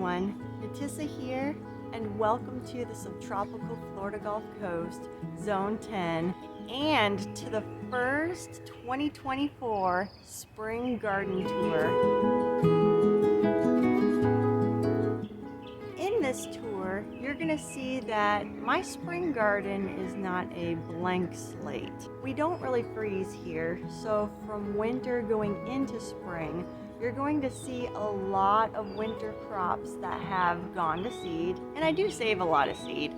everyone, Natissa here, and welcome to the Subtropical Florida Gulf Coast, Zone 10, and to the first 2024 Spring Garden Tour. In this tour, you're going to see that my spring garden is not a blank slate. We don't really freeze here, so from winter going into spring, you're going to see a lot of winter crops that have gone to seed, and I do save a lot of seed.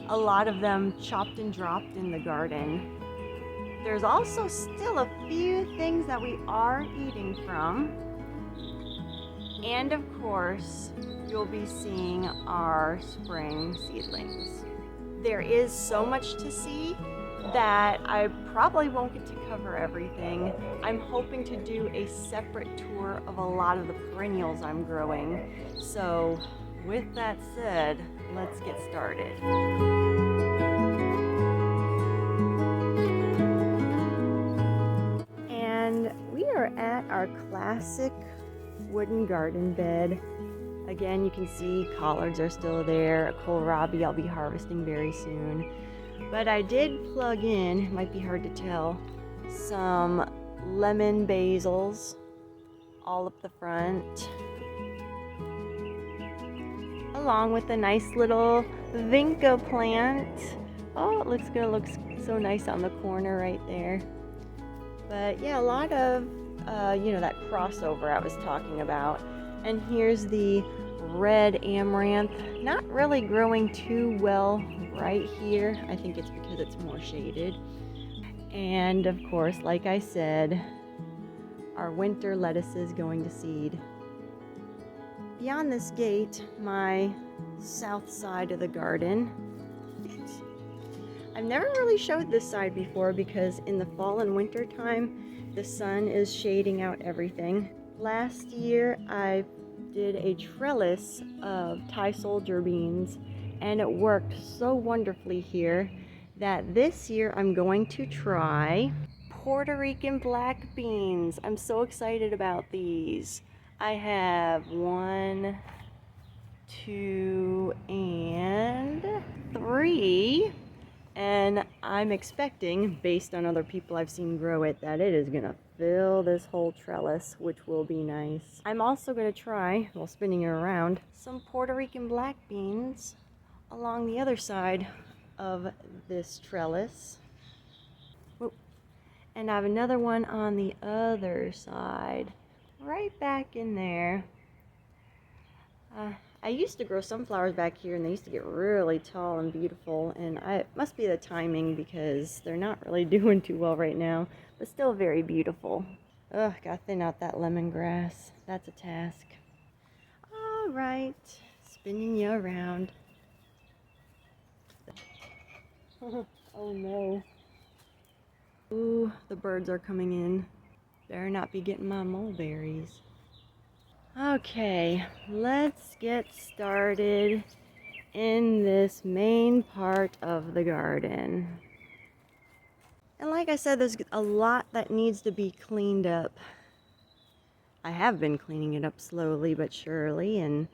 A lot of them chopped and dropped in the garden. There's also still a few things that we are eating from. And of course, you'll be seeing our spring seedlings. There is so much to see that I probably won't get to cover everything. I'm hoping to do a separate tour of a lot of the perennials I'm growing. So with that said, let's get started. And we are at our classic wooden garden bed. Again, you can see collards are still there. Kohlrabi I'll be harvesting very soon. But I did plug in, it might be hard to tell, some lemon basils all up the front, along with a nice little vinca plant. Oh, it's gonna look so nice on the corner right there. But yeah, a lot of that crossover I was talking about. And here's the red amaranth, not really growing too well right here. I think it's because it's more shaded. And of course, like I said, our winter lettuce is going to seed. Beyond this gate, my south side of the garden, I've never really showed this side before because in the fall and winter time, the sun is shading out everything. Last year, I did a trellis of Thai soldier beans, and it worked so wonderfully here that this year I'm going to try Puerto Rican black beans. I'm so excited about these. I have 1, 2, and 3. And I'm expecting, based on other people I've seen grow it, that it is gonna fill this whole trellis, which will be nice. I'm also gonna try, while spinning it around, some Puerto Rican black beans along the other side of this trellis. Whoop. And I have another one on the other side, right back in there. I used to grow sunflowers back here and they used to get really tall and beautiful, and it must be the timing because they're not really doing too well right now, but still very beautiful. Ugh, gotta thin out that lemongrass. That's a task. All right, spinning you around. Oh no. Ooh, the birds are coming in. Better not be getting my mulberries. Okay, let's get started in this main part of the garden. And like I said, there's a lot that needs to be cleaned up. I have been cleaning it up slowly but surely, and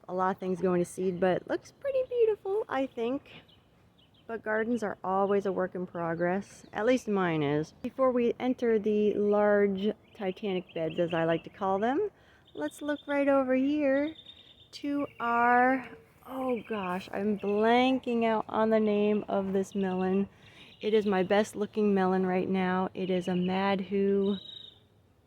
a lot of things going to seed, but it looks pretty beautiful, I think. But gardens are always a work in progress, at least mine is. Before we enter the large Titanic beds, as I like to call them, let's look right over here to our, oh gosh, I'm blanking out on the name of this melon. It is my best looking melon right now. It is a Madhu.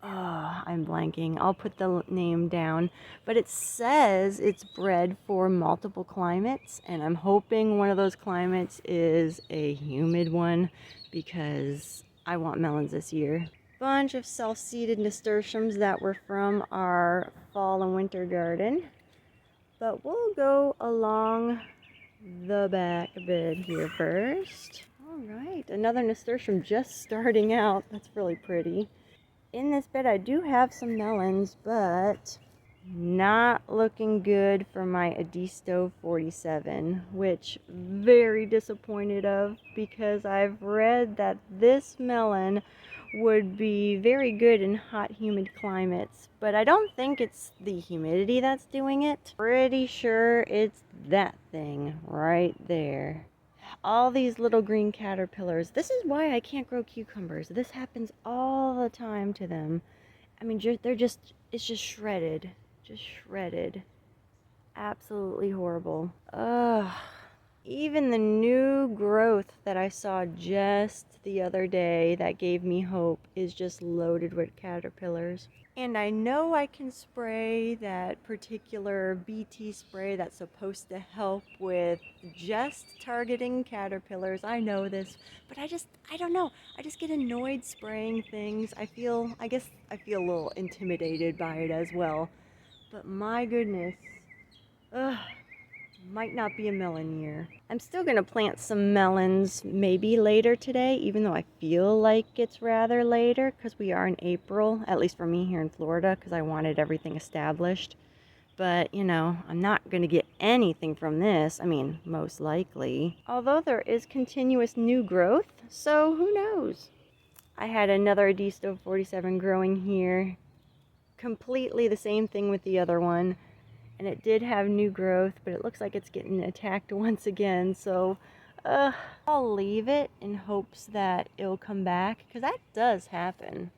Oh, I'm blanking. I'll put the name down. But it says it's bred for multiple climates, and I'm hoping one of those climates is a humid one because I want melons this year. Bunch of self-seeded nasturtiums that were from our fall and winter garden, but we'll go along the back bed here first. All right, another nasturtium just starting out. That's really pretty. In this bed I do have some melons, but not looking good for my Edisto 47, which very disappointed of because I've read that this melon would be very good in hot, humid climates. But I don't think it's the humidity that's doing it. Pretty sure it's that thing right there. All these little green caterpillars. This is why I can't grow cucumbers. This happens all the time to them. I mean, it's just shredded. Just shredded. Absolutely horrible. Ugh. Even the new growth that I saw just the other day that gave me hope is just loaded with caterpillars. And I know I can spray that particular BT spray that's supposed to help with just targeting caterpillars. I know this, but I don't know. I just get annoyed spraying things. I guess I feel a little intimidated by it as well. But my goodness, ugh. Might not be a melon year. I'm still gonna plant some melons maybe later today, even though I feel like it's rather later because we are in April, at least for me here in Florida, because I wanted everything established. But, you know, I'm not gonna get anything from this. I mean, most likely. Although there is continuous new growth, so who knows? I had another D Stove 47 growing here. Completely the same thing with the other one. And it did have new growth, but it looks like it's getting attacked once again. So I'll leave it in hopes that it'll come back, because that does happen.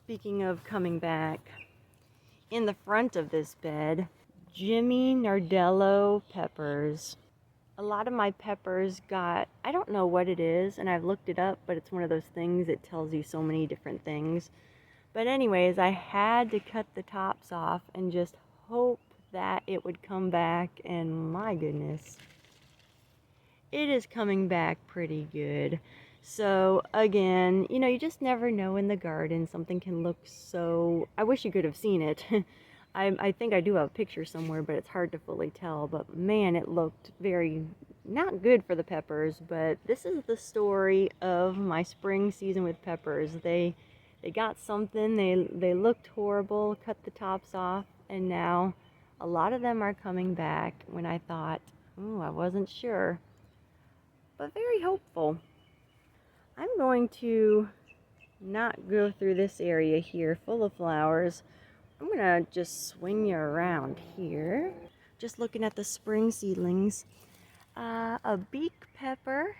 Speaking of coming back, in the front of this bed, Jimmy Nardello peppers. A lot of my peppers got, I don't know what it is, and I've looked it up, but it's one of those things that tells you so many different things. But anyways, I had to cut the tops off and just hope that it would come back, and my goodness, it is coming back pretty good. So again, you know, you just never know in the garden. Something can look so, I wish you could have seen it. I think I do have a picture somewhere, but it's hard to fully tell. But man, it looked very not good for the peppers. But this is the story of my spring season with peppers. They got something, they looked horrible, cut the tops off, and now a lot of them are coming back when I thought, oh, I wasn't sure, but very hopeful. I'm going to not go through this area here full of flowers. I'm going to just swing you around here. Just looking at the spring seedlings. A beak pepper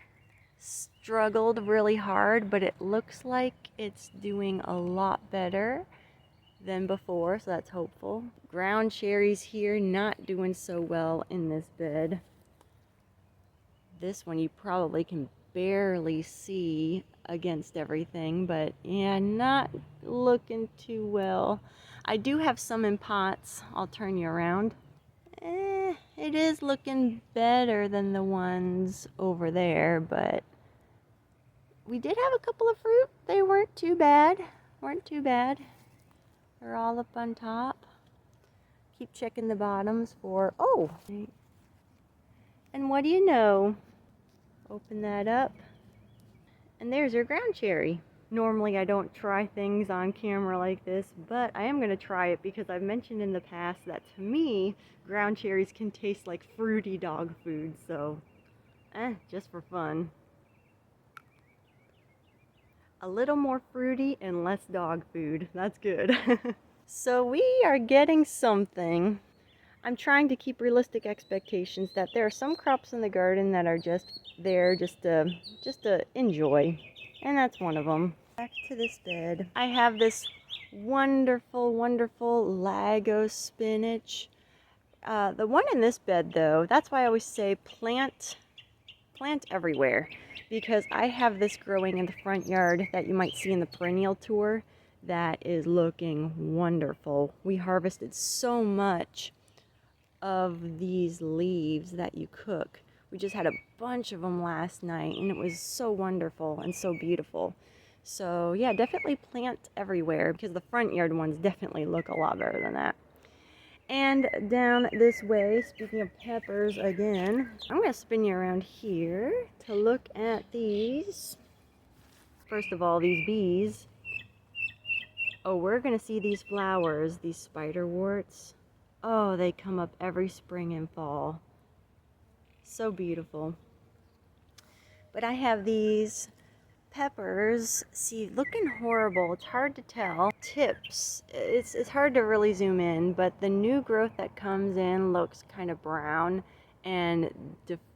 struggled really hard, but it looks like it's doing a lot better than before, so that's hopeful. Ground cherries here, not doing so well in this bed. This one you probably can barely see against everything, but yeah, not looking too well. I do have some in pots. I'll turn you around. It is looking better than the ones over there, but we did have a couple of fruit. They weren't too bad. They're all up on top. Keep checking the bottoms for, oh! And what do you know? Open that up. And there's your ground cherry. Normally I don't try things on camera like this, but I am going to try it because I've mentioned in the past that to me, ground cherries can taste like fruity dog food, so just for fun. A little more fruity and less dog food. That's good. So we are getting something. I'm trying to keep realistic expectations that there are some crops in the garden that are just there just to enjoy. And that's one of them. Back to this bed. I have this wonderful, wonderful Lagos spinach. The one in this bed though, that's why I always say plant everywhere. Because I have this growing in the front yard that you might see in the perennial tour that is looking wonderful. We harvested so much of these leaves that you cook. We just had a bunch of them last night and it was so wonderful and so beautiful. So yeah, definitely plant everywhere because the front yard ones definitely look a lot better than that. And down this way, speaking of peppers again, I'm going to spin you around here to look at these. First of all, these bees. Oh, we're going to see these flowers, these spiderworts. Oh, they come up every spring and fall. So beautiful. But I have these peppers, see, looking horrible. It's hard to tell. Tips, it's hard to really zoom in, but the new growth that comes in looks kind of brown and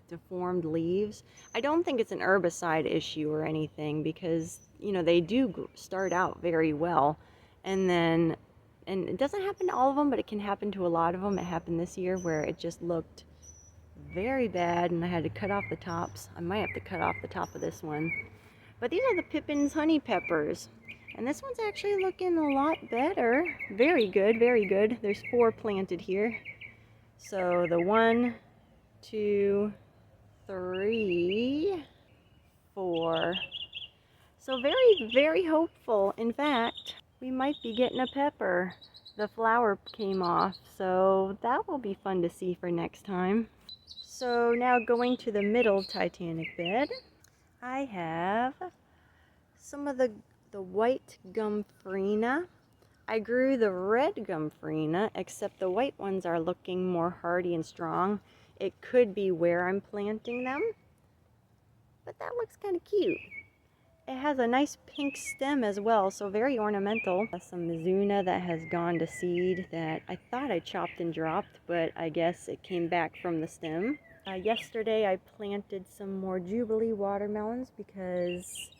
deformed leaves. I don't think it's an herbicide issue or anything because, you know, they do start out very well. And then, and it doesn't happen to all of them, but it can happen to a lot of them. It happened this year where it just looked very bad and I had to cut off the tops. I might have to cut off the top of this one. But these are the Pippin's honey peppers. And this one's actually looking a lot better. Very good, very good. There's 4 planted here. So the 1, 2, 3, 4. So very, very hopeful. In fact, we might be getting a pepper. The flower came off, so that will be fun to see for next time. So now going to the middle Titanic bed, I have some of the white Gomphrena. I grew the red Gomphrena, except the white ones are looking more hardy and strong. It could be where I'm planting them, but that looks kind of cute. It has a nice pink stem as well, so very ornamental. Some Mizuna that has gone to seed that I thought I chopped and dropped, but I guess it came back from the stem. Yesterday I planted some more Jubilee watermelons because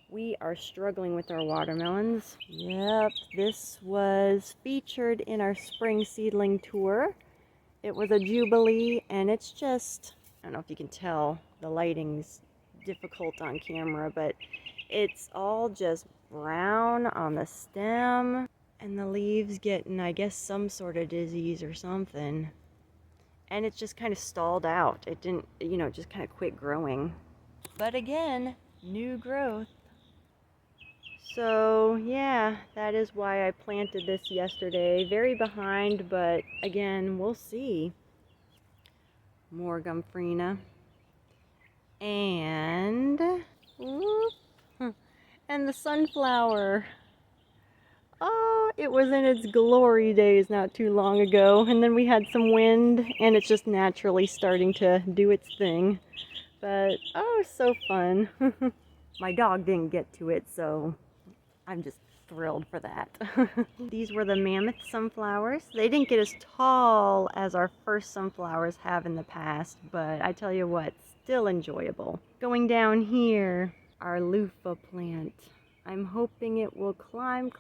we are struggling with our watermelons. Yep, this was featured in our spring seedling tour. It was a Jubilee and it's just, I don't know if you can tell, the lighting's difficult on camera, but it's all just brown on the stem and the leaves getting, I guess, some sort of disease or something. And it's just kind of stalled out. It didn't, you know, just kind of quit growing. But again, new growth. So yeah, that is why I planted this yesterday. Very behind, but again, we'll see. More Gomphrena. And, whoop, and the sunflower. Oh, it was in its glory days not too long ago, and then we had some wind, and it's just naturally starting to do its thing. But, oh, so fun. My dog didn't get to it, so I'm just thrilled for that. These were the mammoth sunflowers. They didn't get as tall as our first sunflowers have in the past, but I tell you what, still enjoyable. Going down here, our loofah plant. I'm hoping it will climb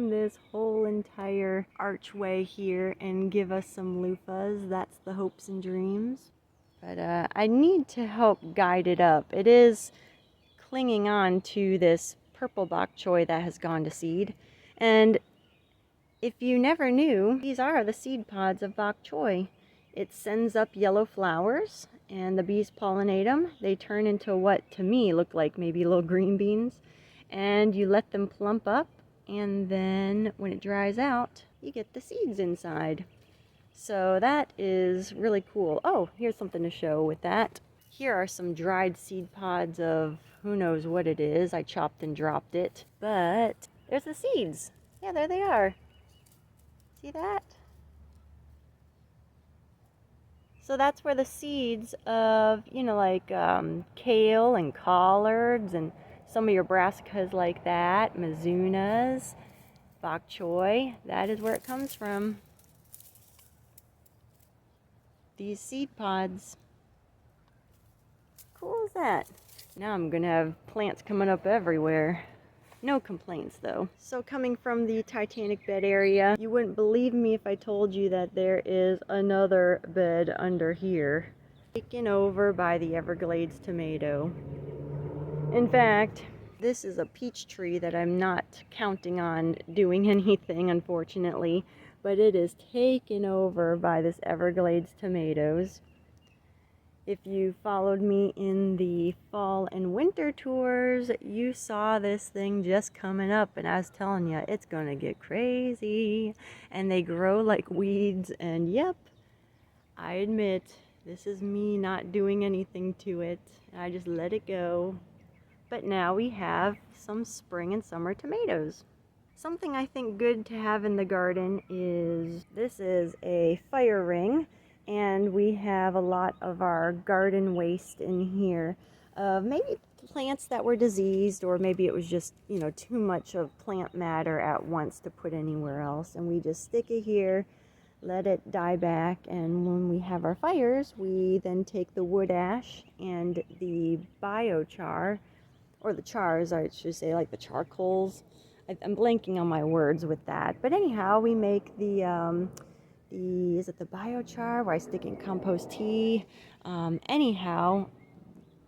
this whole entire archway here and give us some loofahs. That's the hopes and dreams. But I need to help guide it up. It is clinging on to this purple bok choy that has gone to seed. And if you never knew, these are the seed pods of bok choy. It sends up yellow flowers and the bees pollinate them. They turn into what to me look like maybe little green beans. And you let them plump up, and then when it dries out, you get the seeds inside. So that is really cool. Oh, here's something to show with that. Here are some dried seed pods of who knows what it is. I chopped and dropped it, but there's the seeds. Yeah, there they are. See that? So that's where the seeds of, you know, like kale and collards and some of your brassicas like that, Mizunas, bok choy, that is where it comes from. These seed pods. Cool as that. Now I'm gonna have plants coming up everywhere. No complaints though. So coming from the Titanic bed area, you wouldn't believe me if I told you that there is another bed under here, taken over by the Everglades tomato. In fact, this is a peach tree that I'm not counting on doing anything, unfortunately, but it is taken over by this Everglades tomatoes. If you followed me in the fall and winter tours, you saw this thing just coming up, and I was telling you, it's gonna get crazy. And they grow like weeds, and yep, I admit, this is me not doing anything to it. I just let it go. But now we have some spring and summer tomatoes. Something I think good to have in the garden is, this is a fire ring, and we have a lot of our garden waste in here. Maybe plants that were diseased, or maybe it was just, you know, too much of plant matter at once to put anywhere else. And we just stick it here, let it die back, and when we have our fires, we then take the wood ash and the biochar, or the chars, I should say, like the charcoals. I'm blanking on my words with that. But anyhow, we make is it the biochar where I stick in compost tea? Anyhow,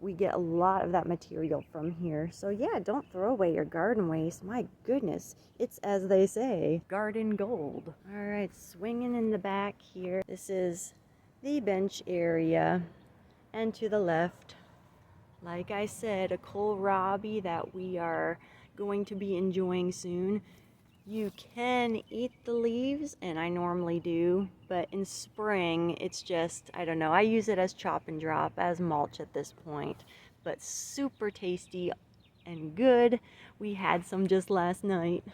we get a lot of that material from here. So yeah, don't throw away your garden waste. My goodness, it's, as they say, garden gold. All right, swinging in the back here. This is the bench area. And to the left, like I said, a kohlrabi that we are going to be enjoying soon. You can eat the leaves, and I normally do, but in spring, it's just, I don't know, I use it as chop and drop, as mulch at this point, but super tasty and good. We had some just last night.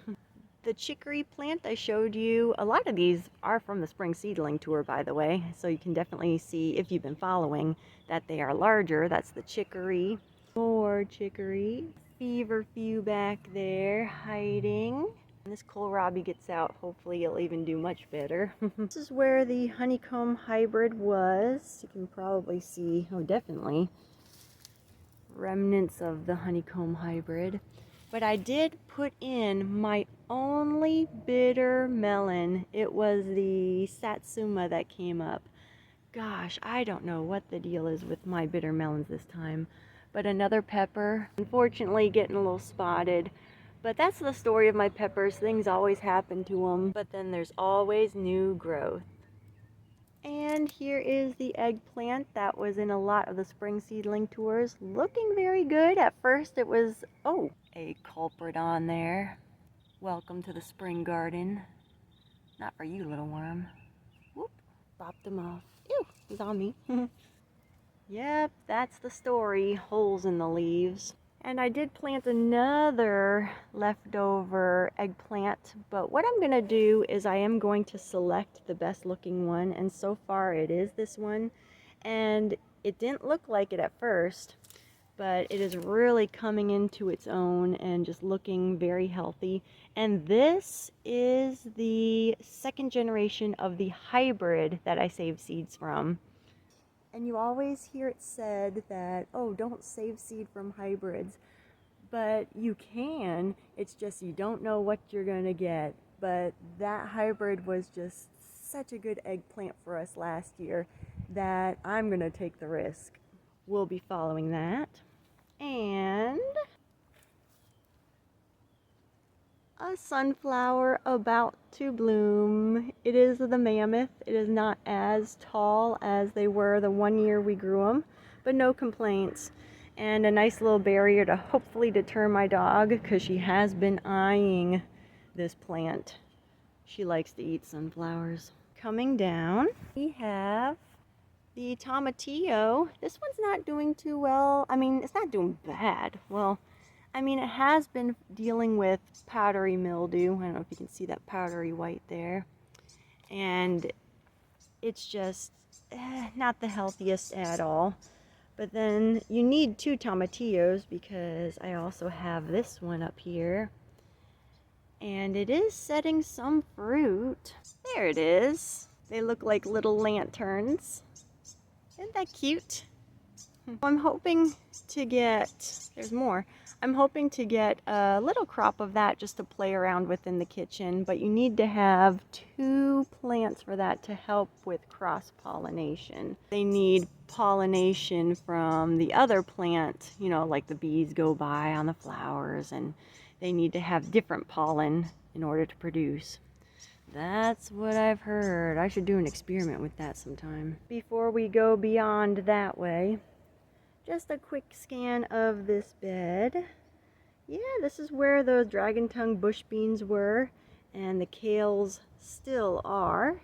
The chicory plant I showed you, a lot of these are from the spring seedling tour, by the way, so you can definitely see, if you've been following, that they are larger. That's the chicory. More chicory. Feverfew back there, hiding. When this kohlrabi gets out, hopefully it'll even do much better. This is where the honeycomb hybrid was. You can probably see, oh definitely, remnants of the honeycomb hybrid. But I did put in my only bitter melon. It was the Satsuma that came up. Gosh, I don't know what the deal is with my bitter melons this time. But another pepper, unfortunately getting a little spotted. But that's the story of my peppers. Things always happen to them, but then there's always new growth. And here is the eggplant that was in a lot of the spring seedling tours. Looking very good. At first it was, oh, a culprit on there. Welcome to the spring garden. Not for you, little worm. Whoop, bopped him off. Ew, he's on me. Yep, that's the story. Holes in the leaves. And I did plant another leftover eggplant, but what I'm going to do is I am going to select the best looking one, and so far it is this one. And it didn't look like it at first, but it is really coming into its own and just looking very healthy. And this is the second generation of the hybrid that I saved seeds from. And you always hear it said that, oh, don't save seed from hybrids. But you can, it's just you don't know what you're going to get. But that hybrid was just such a good eggplant for us last year that I'm going to take the risk. We'll be following that. And a sunflower about to bloom. It is the mammoth. It is not as tall as they were the one year we grew them, but no complaints. And a nice little barrier to hopefully deter my dog, because she has been eyeing this plant. She likes to eat sunflowers. Coming down, we have the tomatillo. This one's not doing too well. I mean, it's not doing bad. Well, I mean, it has been dealing with powdery mildew. I don't know if you can see that powdery white there. And it's just not the healthiest at all. But then you need two tomatillos, because I also have this one up here. And it is setting some fruit. There it is. They look like little lanterns. Isn't that cute? I'm hoping to get, there's more. I'm hoping to get a little crop of that just to play around with in the kitchen, but you need to have two plants for that to help with cross-pollination. They need pollination from the other plant, you know, like the bees go by on the flowers, and they need to have different pollen in order to produce. That's what I've heard. I should do an experiment with that sometime. Before we go beyond that way, just a quick scan of this bed. Yeah, this is where the dragon tongue bush beans were, and the kales still are.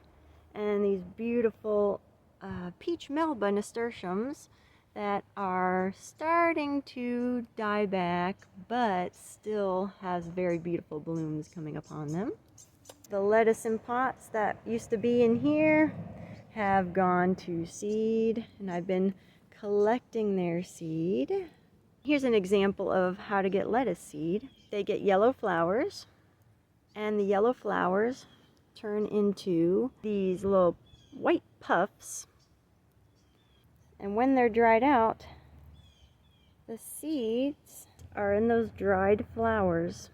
And these beautiful peach melba nasturtiums that are starting to die back, but still has very beautiful blooms coming upon them. The lettuce in pots that used to be in here have gone to seed, and I've been collecting their seed. Here's an example of how to get lettuce seed. They get yellow flowers, and the yellow flowers turn into these little white puffs. And when they're dried out, the seeds are in those dried flowers.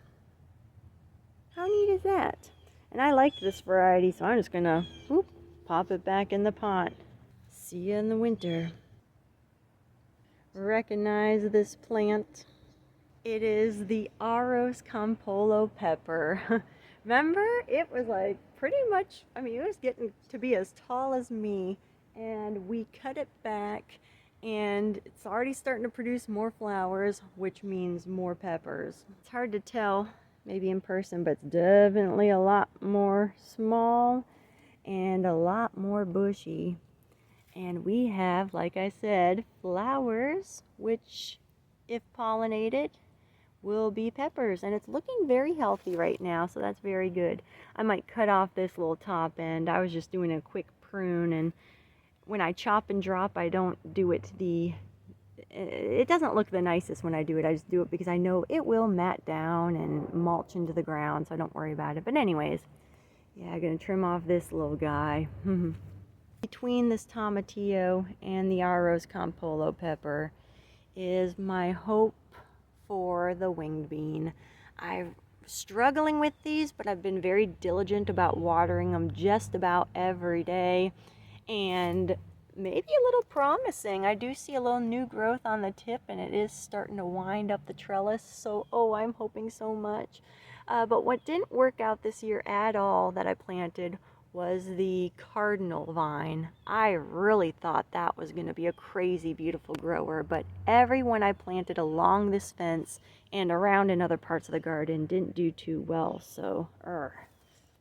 How neat is that? And I like this variety, so I'm just gonna pop it back in the pot. See you in the winter. Recognize this plant? It is the Aros Campolo pepper. Remember, it was like pretty much, I mean, it was getting to be as tall as me, and we cut it back, and it's already starting to produce more flowers, which means more peppers. It's hard to tell, maybe in person, but it's definitely a lot more small and a lot more bushy. And we have, like I said, flowers, which, if pollinated, will be peppers. And it's looking very healthy right now, so that's very good. I might cut off this little top end. I was just doing a quick prune, and when I chop and drop, I don't do it it doesn't look the nicest when I do it. I just do it because I know it will mat down and mulch into the ground, so I don't worry about it. But anyways, yeah, I'm gonna trim off this little guy. Between this tomatillo and the Aros Campolo pepper is my hope for the winged bean. I'm struggling with these, but I've been very diligent about watering them just about every day, and maybe a little promising. I do see a little new growth on the tip, and it is starting to wind up the trellis, so I'm hoping so much. But what didn't work out this year at all that I planted was the cardinal vine. I really thought that was going to be a crazy beautiful grower, but every one I planted along this fence and around in other parts of the garden didn't do too well, so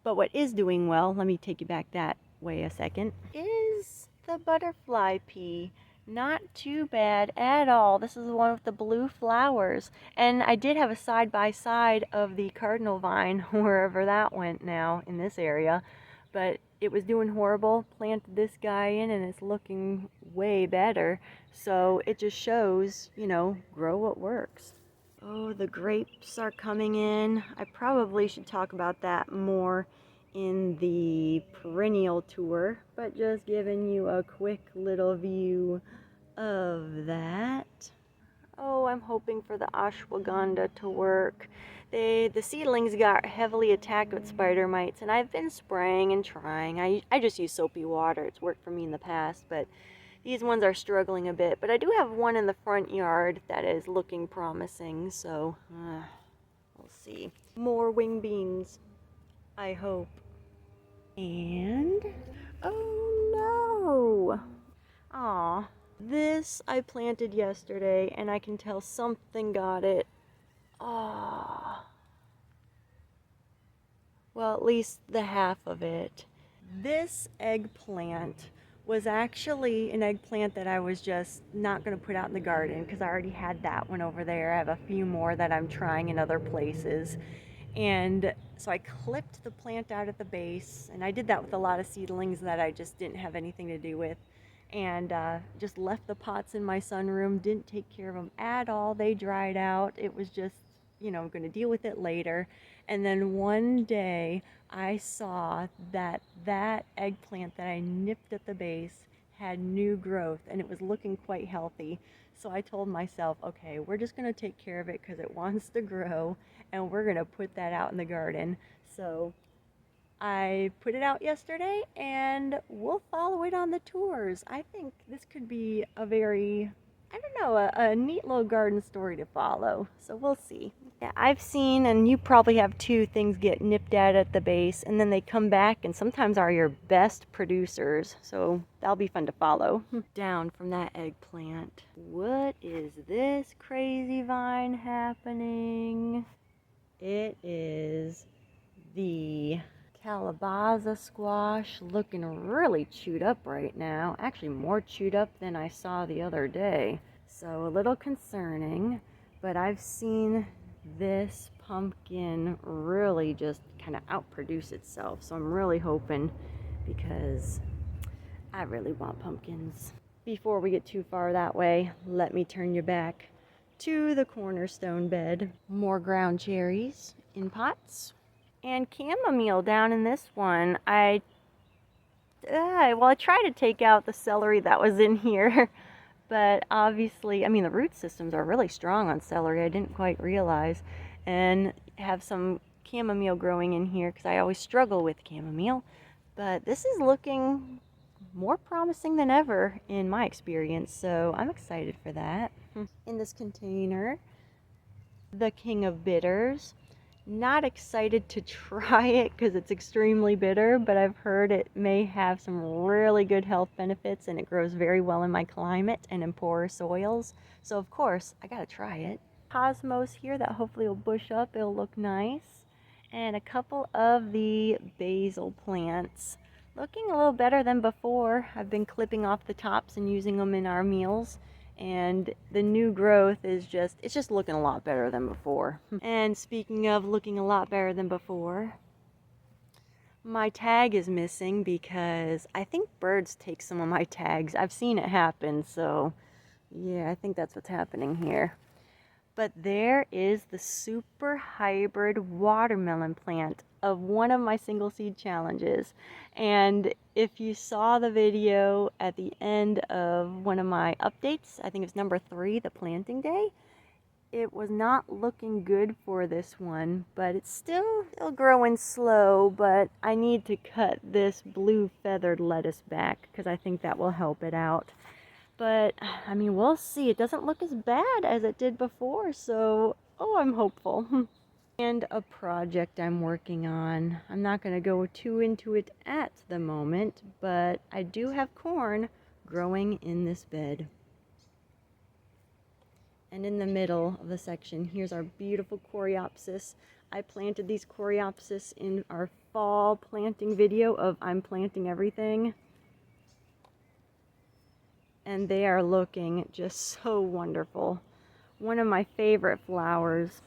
But what is doing well, let me take you back that way a second, is the butterfly pea. Not too bad at all. This is the one with the blue flowers. And I did have a side-by-side of the cardinal vine, wherever that went now in this area. But it was doing horrible. Planted this guy in, and it's looking way better. So it just shows, grow what works. Oh, the grapes are coming in. I probably should talk about that more in the perennial tour, but just giving you a quick little view of that. Oh, I'm hoping for the ashwagandha to work. The seedlings got heavily attacked with spider mites, and I've been spraying and trying. I just use soapy water. It's worked for me in the past, but these ones are struggling a bit. But I do have one in the front yard that is looking promising, so we'll see. More wing beans, I hope. And oh no! Aw, this I planted yesterday, and I can tell something got it. Ah, well, at least the half of it. This eggplant was actually an eggplant that I was just not going to put out in the garden because I already had that one over there. I have a few more that I'm trying in other places. And so I clipped the plant out at the base, and I did that with a lot of seedlings that I just didn't have anything to do with. And just left the pots in my sunroom, didn't take care of them at all. They dried out. It was just, going to deal with it later. And then one day I saw that eggplant that I nipped at the base had new growth, and it was looking quite healthy. So I told myself, okay, we're just going to take care of it because it wants to grow, and we're going to put that out in the garden. So I put it out yesterday, and we'll follow it on the tours. I think this could be a very, a neat little garden story to follow. So we'll see. Yeah, I've seen, and you probably have too, things get nipped at the base, and then they come back and sometimes are your best producers. So that'll be fun to follow. Down from that eggplant. What is this crazy vine happening? It is the calabaza squash, looking really chewed up right now. Actually more chewed up than I saw the other day. So a little concerning, but I've seen this pumpkin really just kind of outproduce itself. So I'm really hoping, because I really want pumpkins. Before we get too far that way, let me turn you back to the cornerstone bed. More ground cherries in pots. And chamomile down in this one. I tried to take out the celery that was in here, but obviously, I mean, the root systems are really strong on celery. I didn't quite realize. And have some chamomile growing in here because I always struggle with chamomile. But this is looking more promising than ever in my experience, so I'm excited for that. In this container, the King of Bitters. Not excited to try it because it's extremely bitter, but I've heard it may have some really good health benefits and it grows very well in my climate and in poorer soils. So of course, I gotta try it. Cosmos here that hopefully will bush up, it'll look nice. And a couple of the basil plants. Looking a little better than before. I've been clipping off the tops and using them in our meals. And the new growth is it's just looking a lot better than before. And speaking of looking a lot better than before, my tag is missing because I think birds take some of my tags. I've seen it happen, so yeah, I think that's what's happening here. But there is the super hybrid watermelon plant of one of my single seed challenges. And if you saw the video at the end of one of my updates, I think it's number 3, the planting day, it was not looking good for this one, but it's still growing slow, but I need to cut this blue feathered lettuce back because I think that will help it out. But, I mean, we'll see. It doesn't look as bad as it did before, so, I'm hopeful. And a project I'm working on. I'm not going to go too into it at the moment, but I do have corn growing in this bed. And in the middle of the section, here's our beautiful coreopsis. I planted these coreopsis in our fall planting video of I'm Planting Everything. And they are looking just so wonderful. One of my favorite flowers.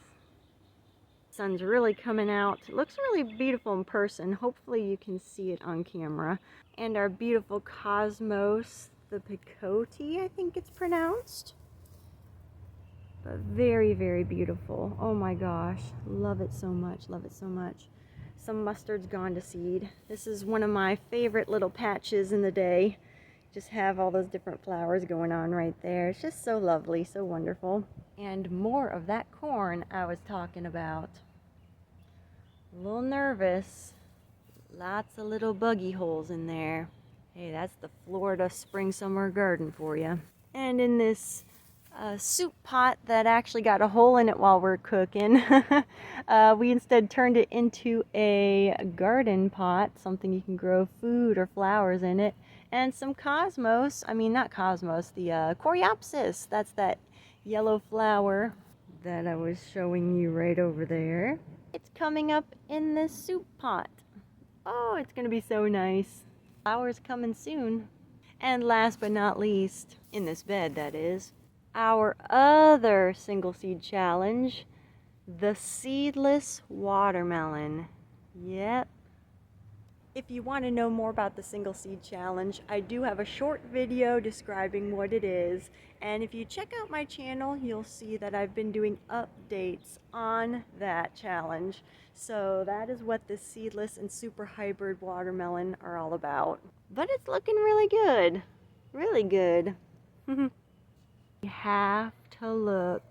Sun's really coming out. It looks really beautiful in person. Hopefully you can see it on camera. And our beautiful cosmos, the picote, I think it's pronounced. But very, very beautiful. Oh my gosh, love it so much, love it so much. Some mustard's gone to seed. This is one of my favorite little patches in the day. Just have all those different flowers going on right there. It's just so lovely, so wonderful. And more of that corn I was talking about. A little nervous. Lots of little buggy holes in there. Hey, that's the Florida spring summer garden for you. And in this soup pot that actually got a hole in it while we're cooking, we instead turned it into a garden pot, something you can grow food or flowers in it. And some cosmos, not cosmos, the coreopsis. That's that yellow flower that I was showing you right over there. It's coming up in this soup pot. Oh, it's gonna be so nice. Flowers coming soon. And last but not least, in this bed that is, our other single seed challenge, the seedless watermelon. Yep. If you want to know more about the single seed challenge, I do have a short video describing what it is. And if you check out my channel, you'll see that I've been doing updates on that challenge. So that is what the seedless and super hybrid watermelon are all about. But it's looking really good. Really good. You have to look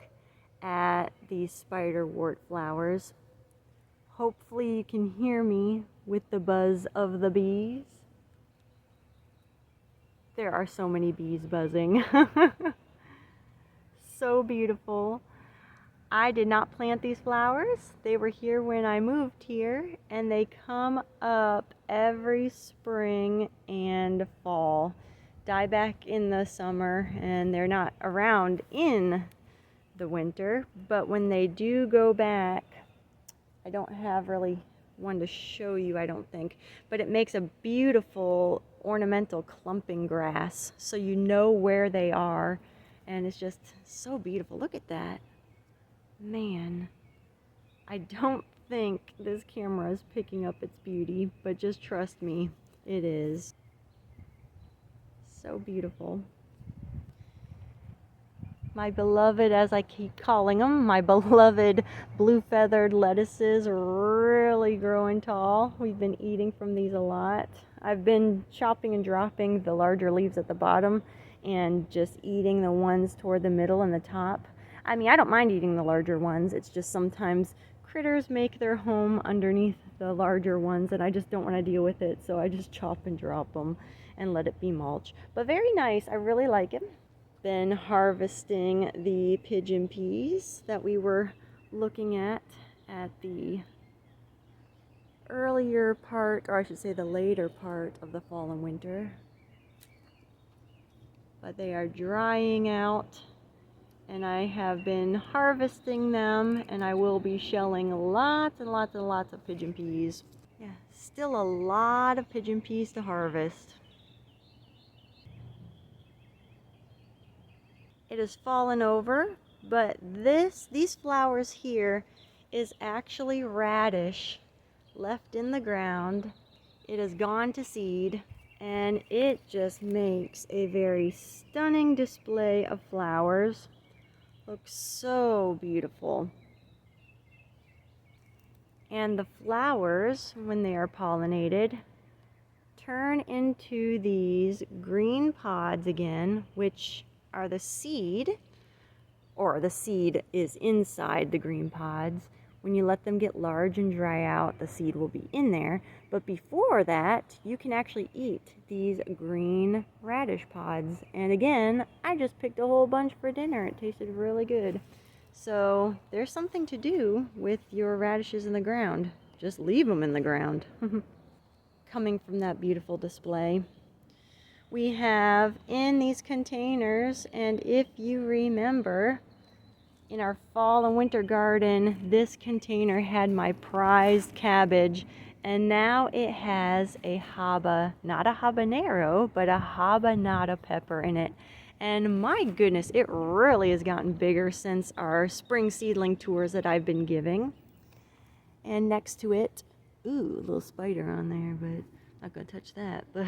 at these spiderwort flowers. Hopefully you can hear me with the buzz of the bees. There are so many bees buzzing. So beautiful. I did not plant these flowers. They were here when I moved here, and they come up every spring and fall. Die back in the summer, and they're not around in the winter, but when they do go back, I don't have really one to show you, I don't think, but it makes a beautiful ornamental clumping grass, so you know where they are, and it's just so beautiful. Look at that. Man, I don't think this camera is picking up its beauty, but just trust me, it is. So beautiful. My beloved, as I keep calling them, my beloved blue-feathered lettuces are really growing tall. We've been eating from these a lot. I've been chopping and dropping the larger leaves at the bottom and just eating the ones toward the middle and the top. I mean, I don't mind eating the larger ones. It's just sometimes critters make their home underneath the larger ones and I just don't want to deal with it, so I just chop and drop them and let it be mulch. But very nice. I really like it. Been harvesting the pigeon peas that we were looking at the earlier part, or I should say the later part of the fall and winter. But they are drying out and I have been harvesting them and I will be shelling lots and lots and lots of pigeon peas. Yeah, still a lot of pigeon peas to harvest. It has fallen over, but these flowers here is actually radish left in the ground. It has gone to seed and it just makes a very stunning display of flowers. Looks so beautiful. And the flowers, when they are pollinated, turn into these green pods again, which are the seed, or the seed is inside the green pods. When you let them get large and dry out, the seed will be in there. But before that, you can actually eat these green radish pods. And again, I just picked a whole bunch for dinner. It tasted really good. So there's something to do with your radishes in the ground. Just leave them in the ground. Coming from that beautiful display, we have in these containers, and if you remember, in our fall and winter garden, this container had my prized cabbage, and now it has not a habanero, but a habanada pepper in it. And my goodness, it really has gotten bigger since our spring seedling tours that I've been giving. And next to it, ooh, a little spider on there, but not gonna touch that. But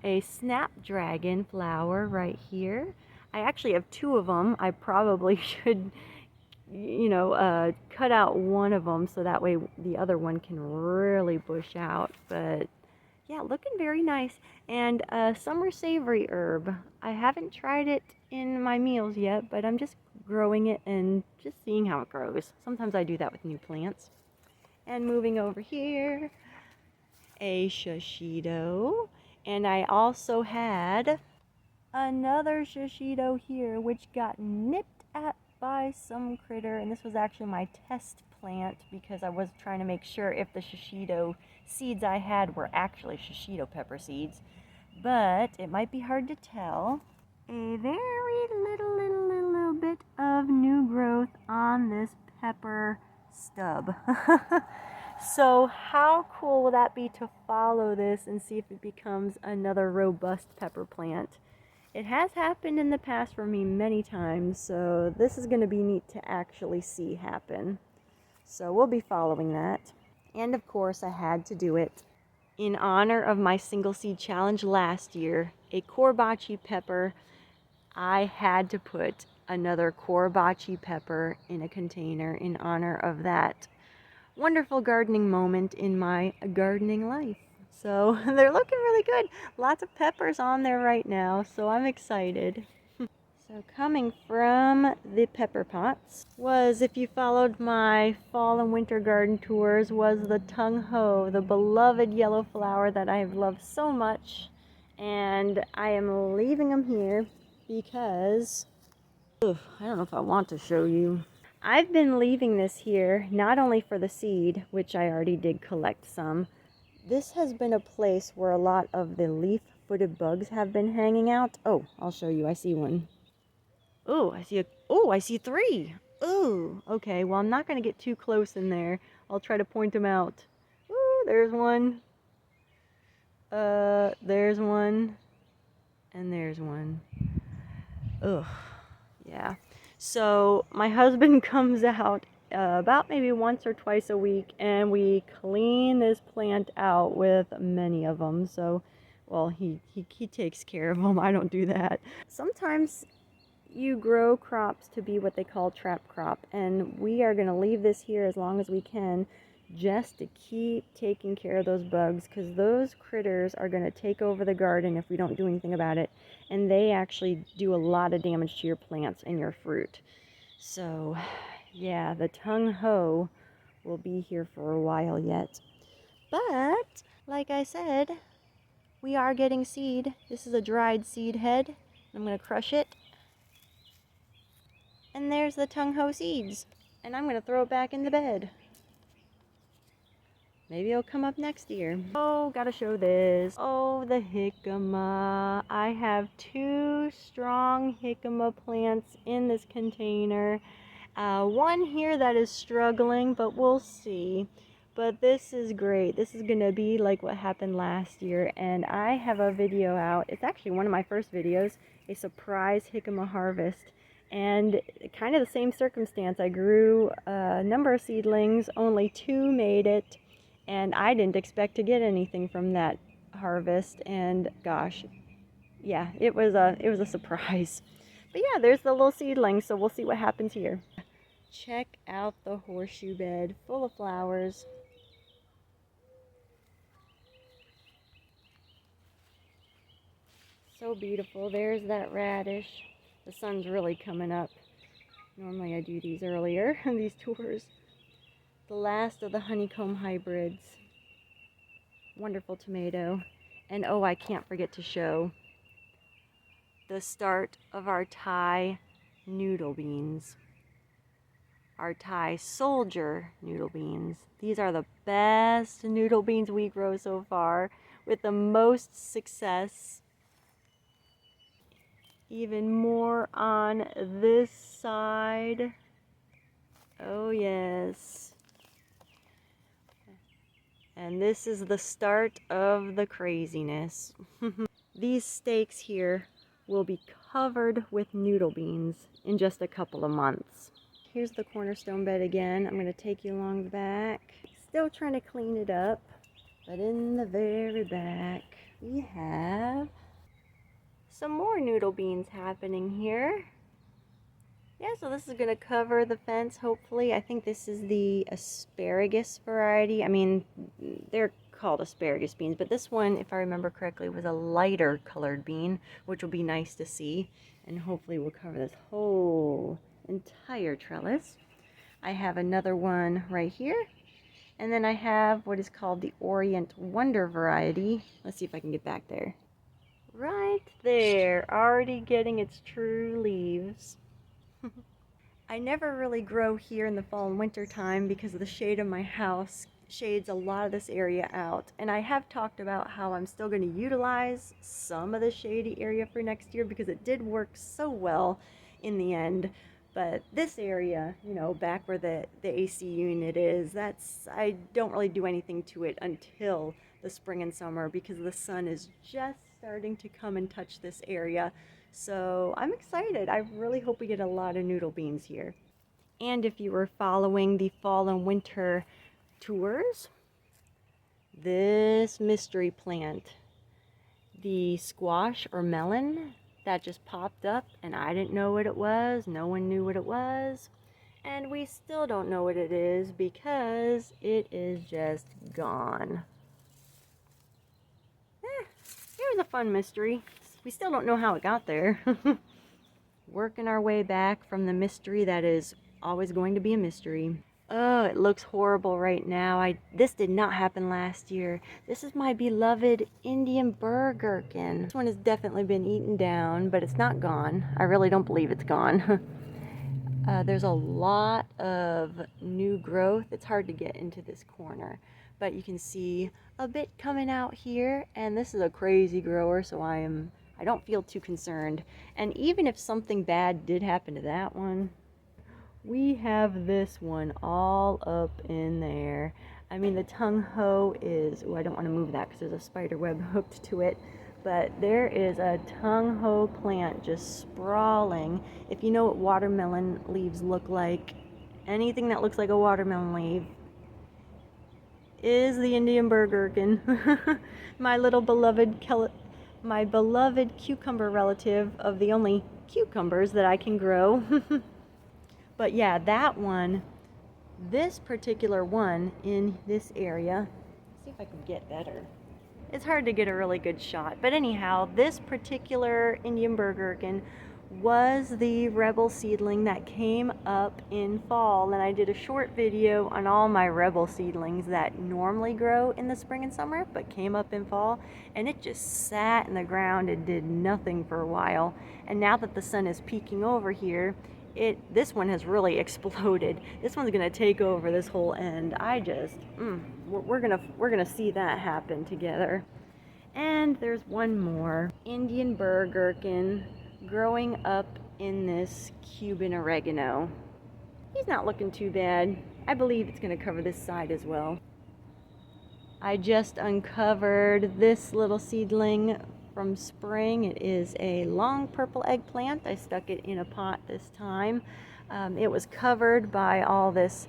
a snapdragon flower right here. I actually have two of them. I probably should, cut out one of them so that way the other one can really bush out. But yeah, looking very nice. And a summer savory herb. I haven't tried it in my meals yet, but I'm just growing it and just seeing how it grows. Sometimes I do that with new plants. And moving over here, a shishito. And I also had another shishito here, which got nipped at by some critter. And this was actually my test plant because I was trying to make sure if the shishito seeds I had were actually shishito pepper seeds. But it might be hard to tell. A very little bit of new growth on this pepper stub. So how cool will that be to follow this and see if it becomes another robust pepper plant? It has happened in the past for me many times, so this is going to be neat to actually see happen. So we'll be following that. And of course, I had to do it in honor of my single seed challenge last year. A korbachi pepper. I had to put another korbachi pepper in a container in honor of that wonderful gardening moment in my gardening life. So they're looking really good. Lots of peppers on there right now, so I'm excited. So coming from the pepper pots was, if you followed my fall and winter garden tours, was the tung ho, the beloved yellow flower that I have loved so much. And I am leaving them here because, I don't know if I want to show you. I've been leaving this here not only for the seed, which I already did collect some. This has been a place where a lot of the leaf-footed bugs have been hanging out. Oh, I'll show you. I see one. Oh, I see three. Oh, okay. Well, I'm not going to get too close in there. I'll try to point them out. Ooh, there's one. There's one. And there's one. Ugh. Yeah. So my husband comes out about maybe once or twice a week, and we clean this plant out with many of them. So, well, he takes care of them. I don't do that. Sometimes you grow crops to be what they call trap crop, and we are going to leave this here as long as we can just to keep taking care of those bugs, because those critters are going to take over the garden if we don't do anything about it, and they actually do a lot of damage to your plants and your fruit. So yeah, the tung ho will be here for a while yet, but like I said, we are getting seed. This is a dried seed head. I'm going to crush it. And there's the tung ho seeds. And I'm going to throw it back in the bed. Maybe it'll come up next year. Oh, gotta show this. Oh, the jicama. I have 2 strong jicama plants in this container. One here that is struggling, but we'll see. But this is great. This is gonna be like what happened last year, and I have a video out. It's actually one of my first videos, a surprise jicama harvest. And kind of the same circumstance. I grew a number of seedlings, only 2 made it, and I didn't expect to get anything from that harvest. And gosh, yeah, it was a surprise. But yeah, there's the little seedling, so we'll see what happens here. Check out the horseshoe bed full of flowers. So beautiful. There's that radish. The sun's really coming up. Normally I do these earlier, these tours. The last of the honeycomb hybrids. Wonderful tomato. And oh, I can't forget to show the start of our Thai noodle beans. Our Thai soldier noodle beans. These are the best noodle beans we grow so far, with the most success. Even more on this side. Oh yes. And this is the start of the craziness. These stakes here will be covered with noodle beans in just a couple of months. Here's the cornerstone bed again. I'm going to take you along the back. Still trying to clean it up, but in the very back we have some more noodle beans happening here. Yeah, so this is going to cover the fence, hopefully. I think this is the asparagus variety. I mean, they're called asparagus beans, but this one, if I remember correctly, was a lighter colored bean, which will be nice to see. And hopefully we'll cover this whole entire trellis. I have another one right here. And then I have what is called the Orient Wonder variety. Let's see if I can get back there. Right there, already getting its true leaves. I never really grow here in the fall and winter time because the shade of my house shades a lot of this area out. And I have talked about how I'm still going to utilize some of the shady area for next year because it did work so well in the end. But this area, you know, back where the AC unit is, I don't really do anything to it until the spring and summer because the sun is just starting to come and touch this area. So I'm excited. I really hope we get a lot of noodle beans here. And if you were following the fall and winter tours, this mystery plant, the squash or melon, that just popped up and I didn't know what it was. No one knew what it was. And we still don't know what it is because it is just gone. It was a fun mystery. We still don't know how it got there. Working our way back from the mystery that is always going to be a mystery. Oh, it looks horrible right now. This did not happen last year. This is my beloved Indian burgherkin. This one has definitely been eaten down, but it's not gone. I really don't believe it's gone. There's a lot of new growth. It's hard to get into this corner, but you can see a bit coming out here, and this is a crazy grower, so I don't feel too concerned. And even if something bad did happen to that one, we have this one all up in there. I mean, the tung ho is, oh, I don't want to move that because there's a spider web hooked to it, but there is a tung ho plant just sprawling. If you know what watermelon leaves look like, anything that looks like a watermelon leaf is the Indian burgherkin. My beloved cucumber relative of the only cucumbers that I can grow. But yeah, that one, this particular one in this area, let's see if I can get better. It's hard to get a really good shot, but anyhow, this particular Indian bird gherkin was the rebel seedling that came up in fall, and I did a short video on all my rebel seedlings that normally grow in the spring and summer but came up in fall, and it just sat in the ground and did nothing for a while. And now that the sun is peeking over here, this one has really exploded. This one's gonna take over this whole end. We're gonna see that happen together. And there's one more Indian bird gherkin growing up in this Cuban oregano. He's not looking too bad. I believe it's gonna cover this side as well. I just uncovered this little seedling from spring. It is a long purple eggplant. I stuck it in a pot this time. It was covered by all this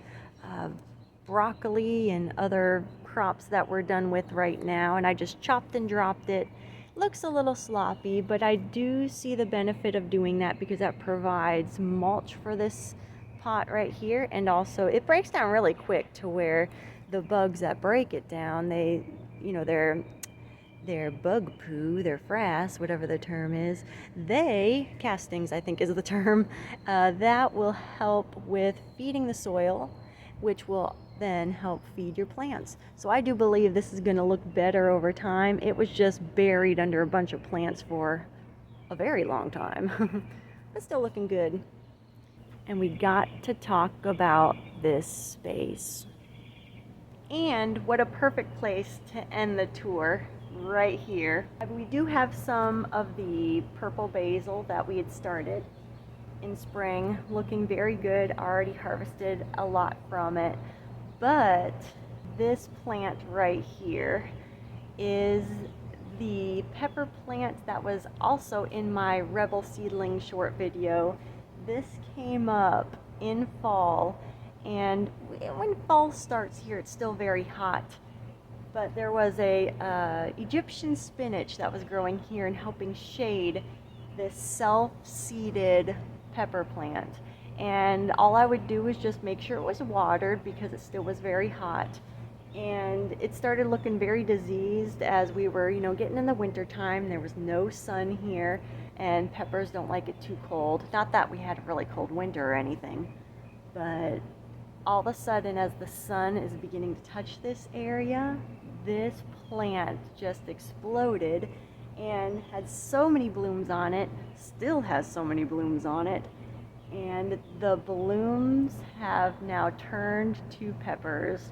broccoli and other crops that we're done with right now, and I just chopped and dropped it. Looks a little sloppy, but I do see the benefit of doing that because that provides mulch for this pot right here, and also it breaks down really quick to where the bugs that break it down, their bug poo, their frass, whatever the term is, castings I think is the term, that will help with feeding the soil, which will then help feed your plants. So I do believe this is going to look better over time. It was just buried under a bunch of plants for a very long time, but still looking good. And we got to talk about this space. And what a perfect place to end the tour, right here. We do have some of the purple basil that we had started in spring, looking very good. Already harvested a lot from it. But this plant right here is the pepper plant that was also in my Rebel Seedling short video. This came up in fall, and when fall starts here, it's still very hot. But there was a Egyptian spinach that was growing here and helping shade this self-seeded pepper plant. And all I would do was just make sure it was watered because it still was very hot. And it started looking very diseased as we were, getting in the winter time. There was no sun here, and peppers don't like it too cold. Not that we had a really cold winter or anything, but all of a sudden, as the sun is beginning to touch this area, this plant just exploded and had so many blooms on it, still has so many blooms on it. And the blooms have now turned to peppers.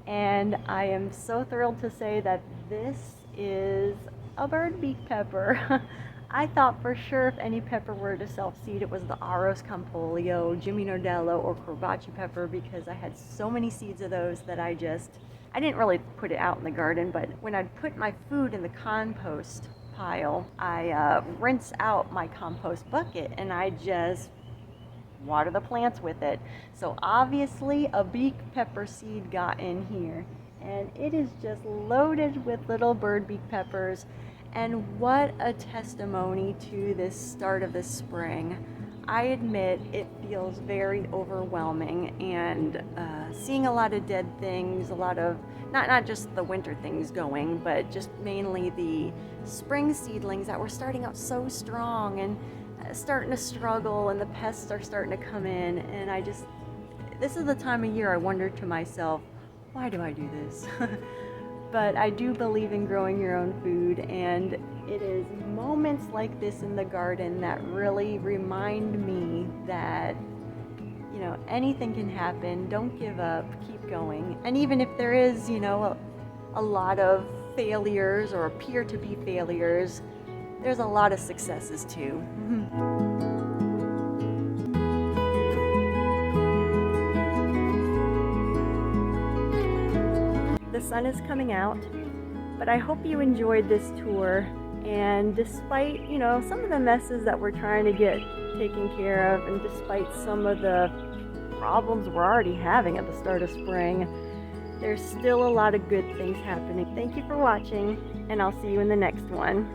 And I am so thrilled to say that this is a bird beak pepper. I thought for sure if any pepper were to self-seed, it was the Aros Campolio, Jimmy Nordello, or Corbaci pepper, because I had so many seeds of those that I didn't really put it out in the garden, but when I'd put my food in the compost pile, I rinse out my compost bucket and I just water the plants with it. So obviously a beak pepper seed got in here, and it is just loaded with little bird beak peppers. And what a testimony to this start of the spring. I admit it feels very overwhelming, and seeing a lot of dead things, a lot of not just the winter things going, but just mainly the spring seedlings that were starting out so strong and starting to struggle, and the pests are starting to come in. And this is the time of year I wonder to myself, why do I do this? But I do believe in growing your own food, and it is moments like this in the garden that really remind me that anything can happen. Don't give up, keep going. And even if there is a lot of failures or appear to be failures, there's a lot of successes too. The sun is coming out, but I hope you enjoyed this tour. And despite, some of the messes that we're trying to get taken care of, and despite some of the problems we're already having at the start of spring, there's still a lot of good things happening. Thank you for watching, and I'll see you in the next one.